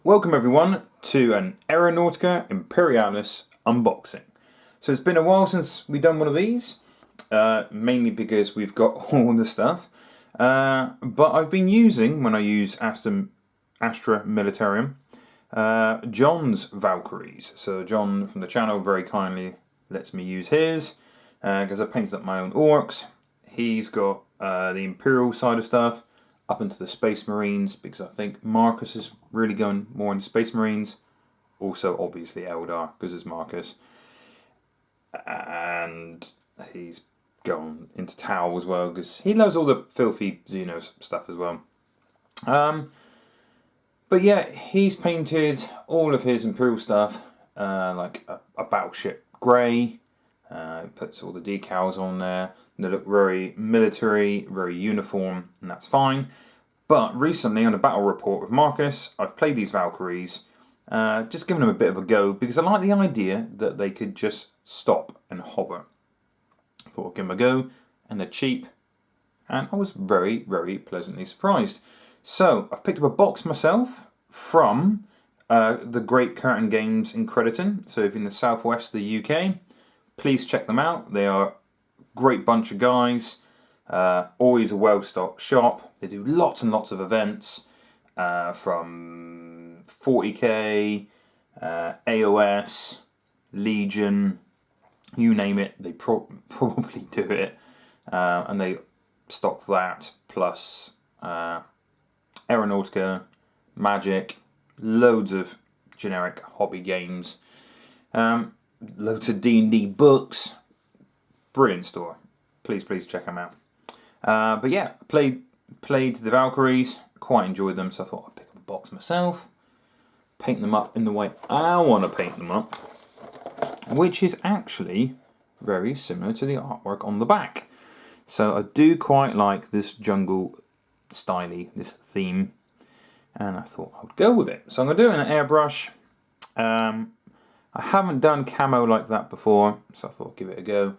Welcome everyone to an Aeronautica Imperialis unboxing. So it's been a while since we've done one of these, mainly because we've got all the stuff. But I've been using, when I use Astra Militarum, John's Valkyries. So John from the channel very kindly lets me use his, because I painted up my own orcs. He's got the Imperial side of stuff, up into the Space Marines, because I think Marcus is really going more into Space Marines. Also, obviously, Eldar, because it's Marcus. And he's gone into Tau as well, because he loves all the filthy Xenos stuff as well. But yeah, he's painted all of his Imperial stuff, like a battleship grey. Puts all the decals on there. They look very military, very uniform, and that's fine. But recently, on a battle report with Marcus, I've played these Valkyries, just giving them a bit of a go, because I like the idea that they could just stop and hover. I thought I'd give them a go, and they're cheap, and I was very, very pleasantly surprised. So, I've picked up a box myself from the Great Curtain Games in Crediton. So, if you're in the southwest of the UK, please check them out. They are a great bunch of guys. Always a well-stocked shop. They do lots and lots of events, from 40k, AOS, Legion, you name it, they probably do it. And they stock that, plus Aeronautica, Magic, loads of generic hobby games, loads of D&D books. Brilliant store. Please check them out. But yeah, played the Valkyries, quite enjoyed them, so I thought I'd pick up a box myself, paint them up in the way I want to paint them up, which is actually very similar to the artwork on the back. So I do quite like this jungle styly, this theme, and I thought I would go with it. So I'm going to do it in an airbrush. I haven't done camo like that before, so I thought I'd give it a go.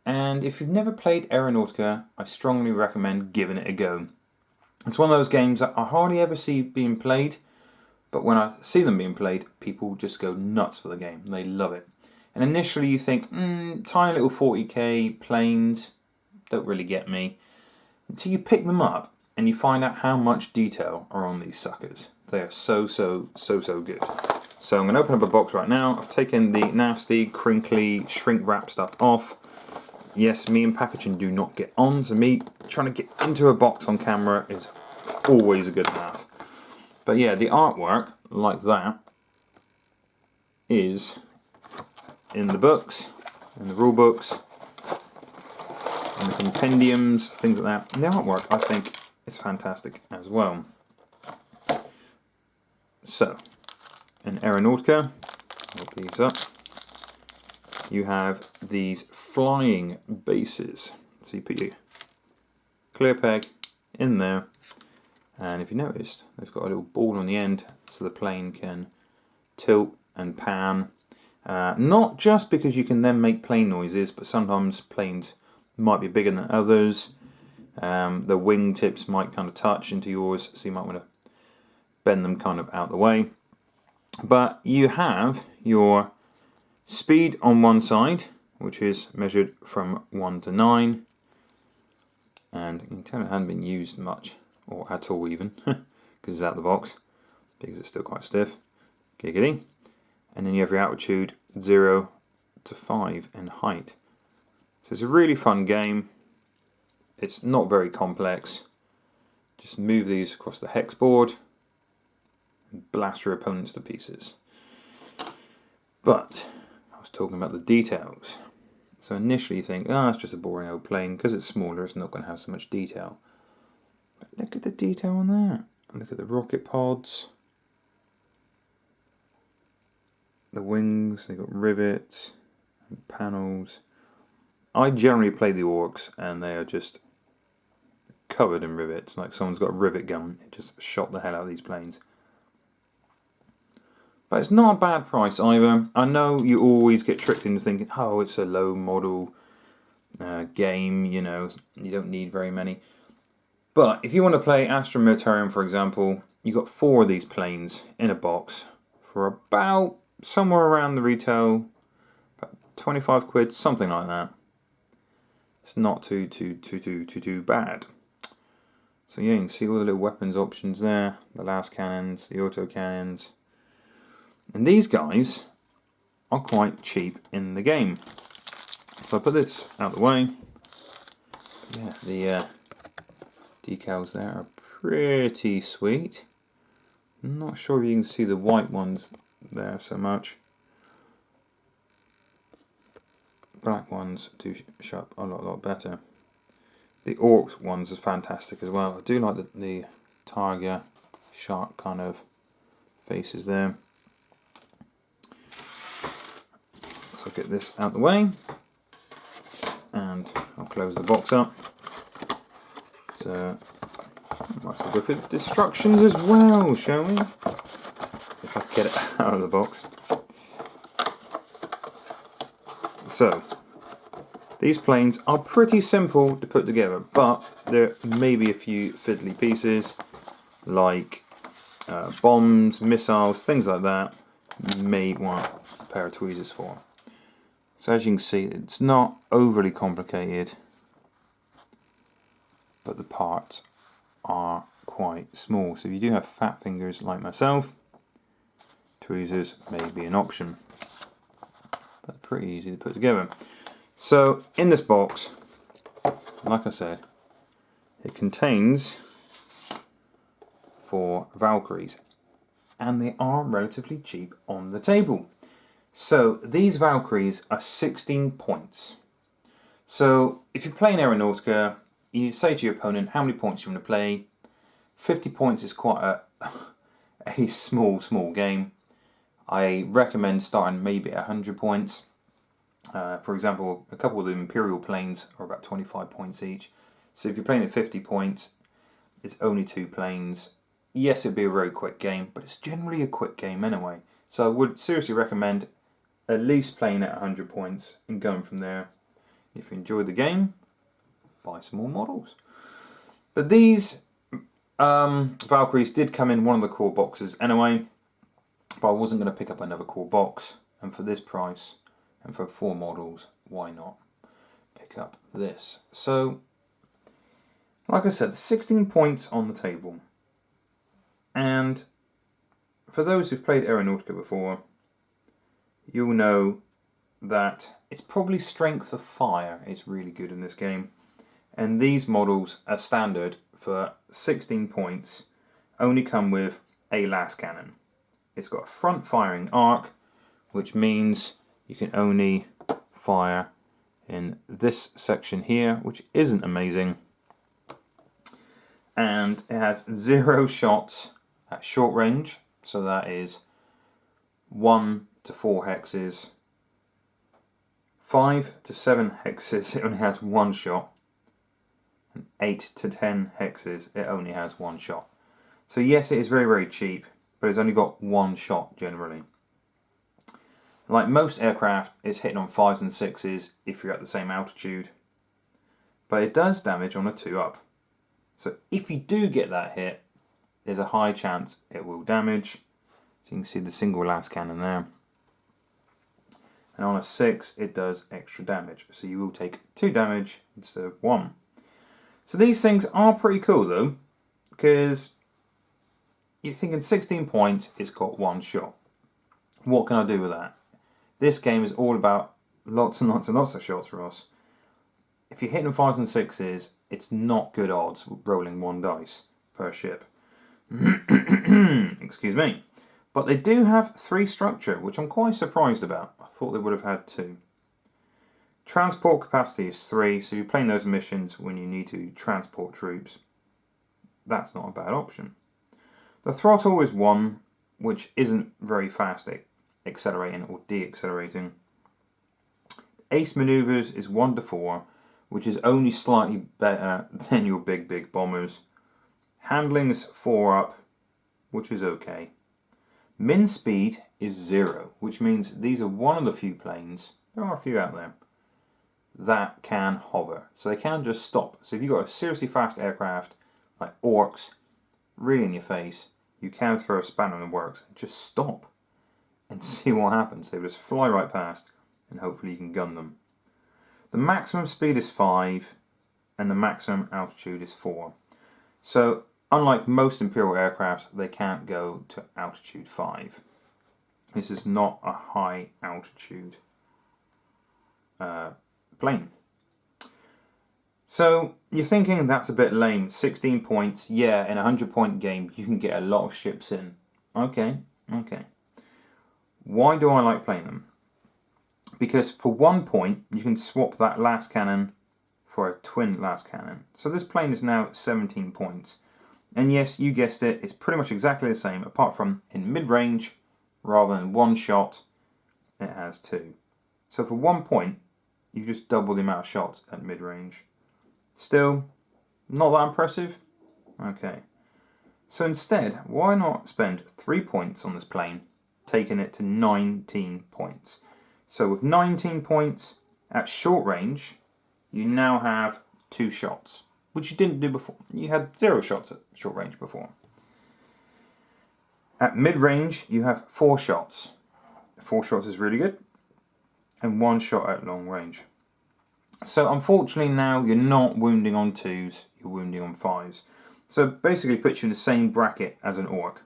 And if you've never played Aeronautica, I strongly recommend giving it a go. It's one of those games that I hardly ever see being played, but when I see them being played, people just go nuts for the game. They love it. And initially you think, tiny little 40k planes, don't really get me. Until you pick them up and you find out how much detail are on these suckers. They are so good. So I'm going to open up a box right now. I've taken the nasty, crinkly, shrink wrap stuff off. Yes, me and packaging do not get on, so me trying to get into a box on camera is always a good laugh. But yeah, the artwork, like that, is in the books, in the rule books, in the compendiums, things like that. And the artwork, I think, is fantastic as well. So, in Aeronautica, I'll put these up. You have these flying bases. So you put your clear peg in there, and if you noticed, they've got a little ball on the end so the plane can tilt and pan. Not just because you can then make plane noises, but sometimes planes might be bigger than others. The wing tips might kind of touch into yours, so you might want to bend them kind of out the way. But you have your speed on one side, which is measured from 1 to 9, and you can tell it hasn't been used much, or at all even, because it's out of the box, because it's still quite stiff. Giggity. And then you have your altitude 0 to 5 in height. So it's a really fun game. It's not very complex. Just move these across the hex board and blast your opponents to pieces. But talking about the details. So initially you think, it's just a boring old plane. Because it's smaller, it's not going to have so much detail. But look at the detail on that. Look at the rocket pods. The wings, they've got rivets and panels. I generally play the orcs and they are just covered in rivets. Like someone's got a rivet gun and just shot the hell out of these planes. But it's not a bad price either. I know you always get tricked into thinking, oh, it's a low model game, you know, you don't need very many. But if you want to play Astra Militarum, for example, you got 4 of these planes in a box for about somewhere around the retail, about 25 quid, something like that. It's not too bad. So yeah, you can see all the little weapons options there, the last cannons, the auto cannons, and these guys are quite cheap in the game. So I put this out the way. Yeah, the decals there are pretty sweet. I'm not sure if you can see the white ones there so much. Black ones do show up a lot better. The Orcs ones is fantastic as well. I do like the tiger shark kind of faces there. So I'll get this out the way and I'll close the box up. So might as well go for the destructions as well, shall we? If I can get it out of the box. So these planes are pretty simple to put together, but there may be a few fiddly pieces like bombs, missiles, things like that you may want a pair of tweezers for. So as you can see, it's not overly complicated, but the parts are quite small. So if you do have fat fingers like myself, tweezers may be an option, but pretty easy to put together. So in this box, like I said, it contains 4 Valkyries, and they are relatively cheap on the table. So these Valkyries are 16 points. So if you're playing Aeronautica, you say to your opponent how many points you want to play. 50 points is quite a small game. I recommend starting maybe at 100 points. For example, a couple of the Imperial planes are about 25 points each. So if you're playing at 50 points, it's only 2 planes. Yes, it'd be a very quick game, but it's generally a quick game anyway. So I would seriously recommend at least playing at 100 points and going from there. If you enjoy the game, buy some more models. But these Valkyries did come in one of the core boxes anyway, but I wasn't going to pick up another core box, and for this price and for 4 models, why not pick up this? So like I said, 16 points on the table, and for those who've played Aeronautica before, you'll know that it's probably strength of fire is really good in this game, and these models are standard for 16 points, only come with a las cannon. It's got a front firing arc, which means you can only fire in this section here, which isn't amazing, and it has 0 shots at short range, so that is 1 to 4 hexes, 5 to 7 hexes it only has 1 shot, and 8 to 10 hexes it only has 1 shot. So yes, it is very cheap, but it's only got 1 shot generally. Like most aircraft, it's hitting on 5s and 6s if you're at the same altitude, but it does damage on a 2 up. So if you do get that hit, there's a high chance it will damage. So you can see the single las cannon there. And on a 6, it does extra damage. So you will take 2 damage instead of 1. So these things are pretty cool though, because you're thinking 16 points, it's got 1 shot. What can I do with that? This game is all about lots and lots and lots of shots for us. If you're hitting 5s and 6s, it's not good odds rolling 1 dice per ship. Excuse me. But they do have 3 structure, which I'm quite surprised about. I thought they would have had 2. Transport capacity is 3, so you're playing those missions when you need to transport troops. That's not a bad option. The throttle is 1, which isn't very fast at accelerating or deaccelerating. Ace maneuvers is 1 to 4, which is only slightly better than your big bombers. Handling is 4 up, which is okay. Min speed is 0, which means these are one of the few planes, there are a few out there, that can hover. So they can just stop. So if you've got a seriously fast aircraft, like Orcs, really in your face, you can throw a spanner in the works and just stop and see what happens. They will just fly right past and hopefully you can gun them. The maximum speed is 5 and the maximum altitude is 4. So unlike most Imperial aircrafts, they can't go to altitude 5. This is not a high altitude plane. So you're thinking that's a bit lame. 16 points, yeah, in a 100-point game you can get a lot of ships in. Okay. Why do I like playing them? Because for 1 point you can swap that last cannon for a twin last cannon. So this plane is now 17 points. And yes, you guessed it, it's pretty much exactly the same, apart from in mid-range, rather than 1 shot, it has 2. So for 1 point, you just double the amount of shots at mid-range. Still, not that impressive? Okay. So instead, why not spend 3 points on this plane, taking it to 19 points? So with 19 points, at short range, you now have 2 shots, which you didn't do before. You had 0 shots at short range before. At mid-range, you have 4 shots. 4 shots is really good. And 1 shot at long range. So unfortunately now you're not wounding on 2s, you're wounding on 5s. So basically puts you in the same bracket as an orc.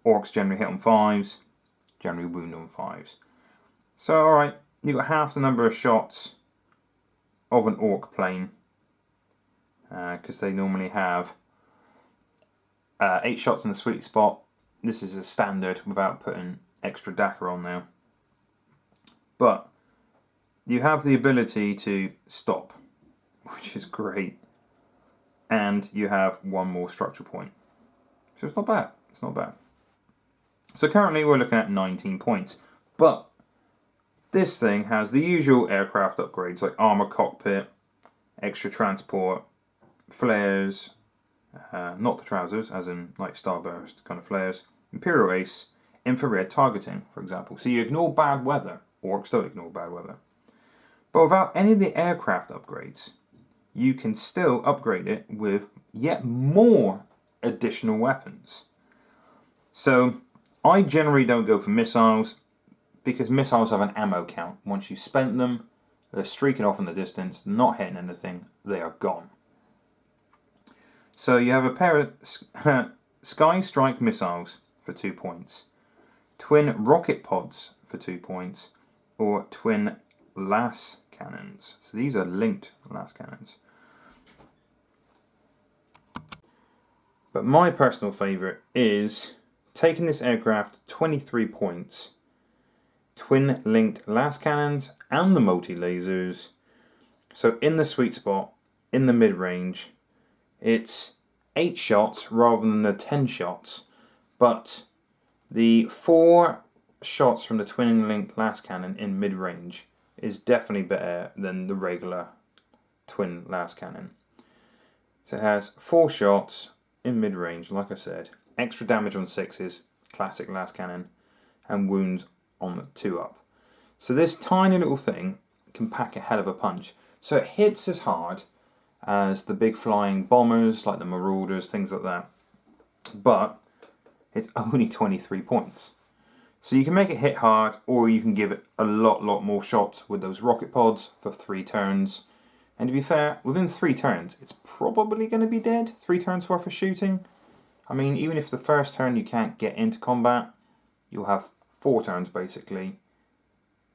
Orcs generally hit on 5s, generally wound on 5s. So alright, you've got half the number of shots of an orc plane. Because they normally have 8 shots in the sweet spot. This is a standard without putting extra DACA on there. But you have the ability to stop, which is great. And you have 1 more structure point. So it's not bad. It's not bad. So currently we're looking at 19 points. But this thing has the usual aircraft upgrades like armor cockpit, extra transport, flares, not the trousers, as in like starburst kind of flares, Imperial Ace, infrared targeting, for example. So you ignore bad weather. Orcs don't ignore bad weather. But without any of the aircraft upgrades, you can still upgrade it with yet more additional weapons. So I generally don't go for missiles because missiles have an ammo count. Once you've spent them, they're streaking off in the distance, not hitting anything, they are gone. So you have a pair of Sky Strike missiles for 2 points, twin rocket pods for 2 points, or twin las cannons. So these are linked las cannons. But my personal favourite is taking this aircraft 23 points, twin linked las cannons and the multi lasers. So in the sweet spot, in the mid range, it's 8 shots rather than the 10 shots, but the 4 shots from the twin linked las cannon in mid range is definitely better than the regular twin las cannon. So it has 4 shots in mid range, like I said, extra damage on 6s, classic las cannon, and wounds on the 2 up. So this tiny little thing can pack a hell of a punch. So it hits as hard as the big flying bombers like the Marauders, things like that, but it's only 23 points. So you can make it hit hard, or you can give it a lot more shots with those rocket pods for 3 turns. And to be fair, within 3 turns, it's probably going to be dead. 3 turns worth of shooting. I mean, even if the first turn you can't get into combat, you'll have 4 turns basically,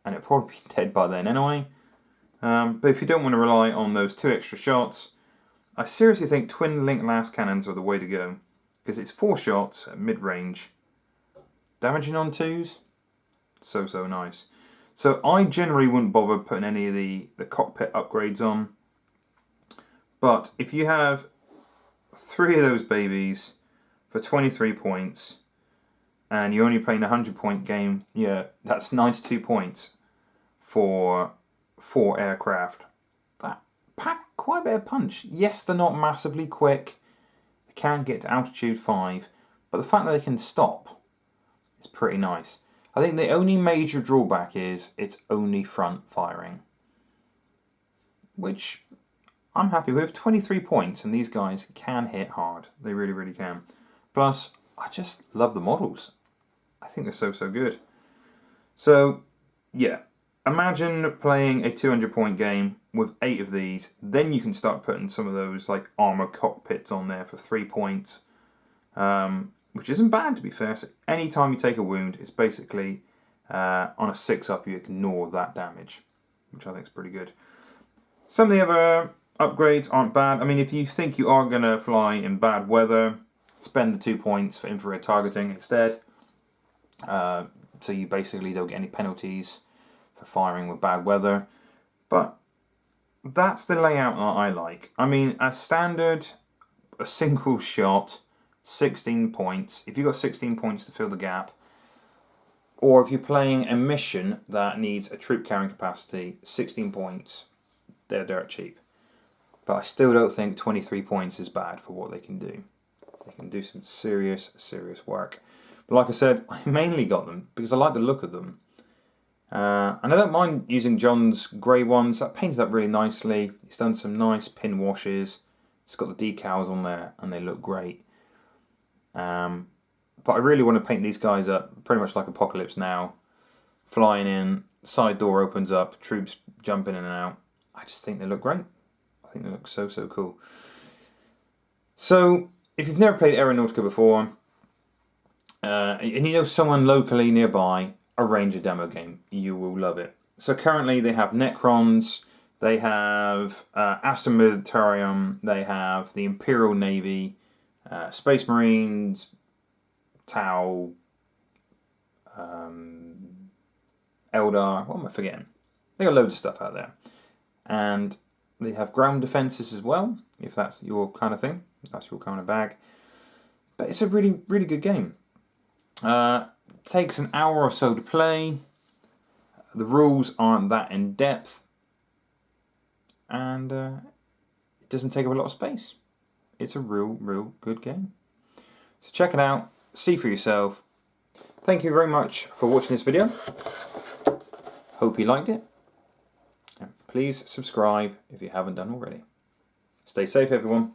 and it'll probably be dead by then anyway. But if you don't want to rely on those 2 extra shots, I seriously think twin link las cannons are the way to go, because it's 4 shots at mid range. Damaging on 2s, so nice. So I generally wouldn't bother putting any of the cockpit upgrades on. But if you have 3 of those babies for 23 points, and you're only playing a 100-point game, yeah, that's 92 points for 4 aircraft. That pack quite a bit of punch. Yes, they're not massively quick. They can't get to altitude 5, but the fact that they can stop, it's pretty nice. I think the only major drawback is it's only front firing, which I'm happy with. 23 points, and these guys can hit hard. They really can. Plus, I just love the models. I think they're so good. So, yeah. Imagine playing a 200-point game with 8 of these. Then you can start putting some of those like armor cockpits on there for 3 points. Which isn't bad, to be fair. So anytime you take a wound, it's basically on a 6-up, you ignore that damage, which I think is pretty good. Some of the other upgrades aren't bad. I mean, if you think you are going to fly in bad weather, spend the 2 points for infrared targeting instead. So you basically don't get any penalties for firing with bad weather. But that's the layout that I like. I mean, as standard, a single shot, 16 points. If you've got 16 points to fill the gap, or if you're playing a mission that needs a troop carrying capacity, 16 points, they're dirt cheap. But I still don't think 23 points is bad for what they can do. They can do some serious work. But like I said, I mainly got them because I like the look of them. And I don't mind using John's grey ones. That painted up really nicely. He's done some nice pin washes. It's got the decals on there and they look great. But I really want to paint these guys up pretty much like Apocalypse Now. Flying in, side door opens up, troops jump in and out. I just think they look great. I think they look so cool. So, if you've never played Aeronautica before, and you know someone locally nearby, arrange a demo game. You will love it. So currently they have Necrons, they have Aston Militarum, they have the Imperial Navy, Space Marines, Tau, Eldar, what am I forgetting? They got loads of stuff out there. And they have ground defences as well, if that's your kind of thing, if that's your kind of bag. But it's a really good game. Takes an hour or so to play. The rules aren't that in depth. And it doesn't take up a lot of space. It's a real good game. So check it out, see for yourself. Thank you very much for watching this video. Hope you liked it. And please subscribe if you haven't done already. Stay safe, everyone.